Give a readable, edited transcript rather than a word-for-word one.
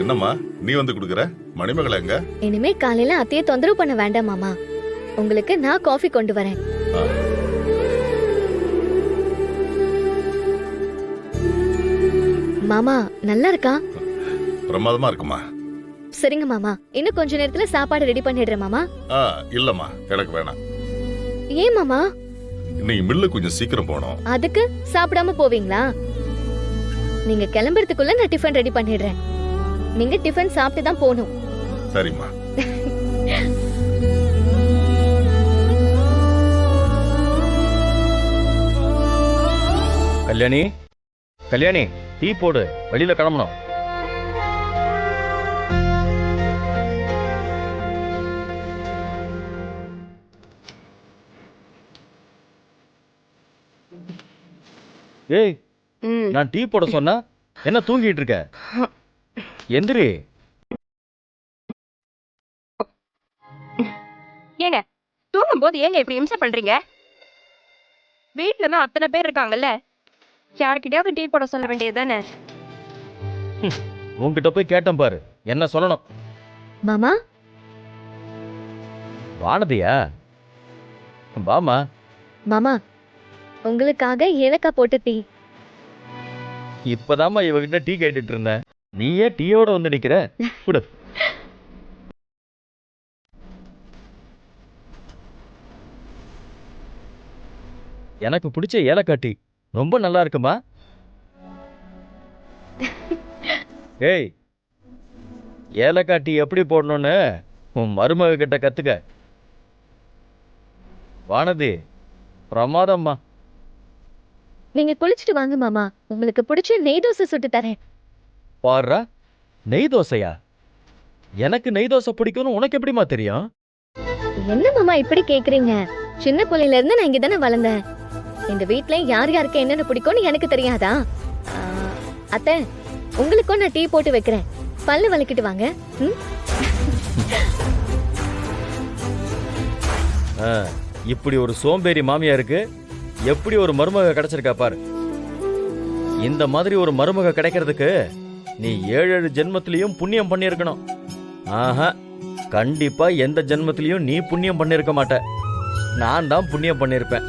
என்னம்மா நீ வந்து குடுக்குற? மணிமகளை எங்க? இனிமே காலையில அத்தைய தொந்தரவு பண்ண வேண்டாம் மாமா. உங்களுக்கு நான் காஃபி கொண்டு வரேன். ஆ. மாமா நல்லா இருக்கா? பிரமாதமா இருக்குமா? சரிங்க மாமா, இன்னும் கொஞ்ச நேரத்துல சாப்பாடு ரெடி பண்ணிடுறேன் மாமா. இல்லம்மா எனக்கு வேணாம். ஏன் மாமா? இன்னைக்கு மில்லு கொஞ்சம் சீக்கிரம் போனோம். அதுக்கு சாப்பிடாம போவீங்களா? நீங்க கிளம்புறதுக்குள்ள நான் டிஃபன் ரெடி பண்ணிடுறேன். நீங்க டிஃபன் சாப்பிட்டு தான் போகணும். சரிம்மா. கல்யாணி, கல்யாணி, டீ போடு, வெளியில கிளம்பணும். ஏய், நான் டீ போட சொன்னா என்ன தூங்கிட்டு இருக்க? எந்திரி. ஏங்க தூங்கும் போது ஏங்க இப்படி இம்சை பண்றீங்க? வீட்டுல தான் அத்தனை பேர் இருக்காங்கல்ல, யாருக்கிட்டயாவது டீ போட சொல்ல வேண்டியது தானே? உன்கிட்ட போய் கேட்டேன் பாரு, என்ன சொல்லணும்? மாமா வானதியா? வாமா. மாமா உங்களுக்காக ஏலக்காய் போட்டு டீ. இப்பதாம்மா இவகிட்ட டீ கேட்டுட்டு இருந்தேன், நீயே டீயோட வந்து நிக்கிற. குடு. எனக்கு பிடிச்ச ஏலக்காய் டீ ரொம்ப நல்லா இருக்குமா? ஏய், ஏலக்காய் டீ எப்படி போடணும்னு உன் மருமக கிட்ட கத்துக்க. வானதி பிரமாதம்மா. நீங்க குளிச்சுட்டு வாங்க மாமா, உங்களுக்கு பிடிச்ச நெய் தோசை சுட்டு தரேன். பாருடா, நெய் தோசையா? எனக்கு நெய் தோசை பிடிக்கும்னு உனக்கு எப்படிமா தெரியும்? என்ன மாமா இப்படி கேக்குறீங்க? சின்ன பிள்ளையில இருந்து நான் இங்க தானே வளர்ந்தேன். இந்த வீட்ல யார் யாருக்கு என்னென்ன பிடிக்கும்னு எனக்கு தெரியாதா? அத்தை, உங்களுக்கும் நான் டீ போட்டு வைக்கிறேன். பல்லு வலிக்கிட்டு வாங்க. இப்படி ஒரு சோம்பேறி மாமியா இருக்கு, எப்படி ஒரு மருமக கிடைச்சிருக்கா பாரு. இந்த மாதிரி ஒரு மருமக கிடைக்கிறதுக்கு நீ 7 ஜென்மத்திலையும் புண்ணியம் பண்ணியிருக்கணும். ஆஹா, கண்டிப்பா எந்த ஜென்மத்திலையும் நீ புண்ணியம் பண்ணிருக்க மாட்ட. நான் தான் புண்ணியம் பண்ணிருப்பேன்.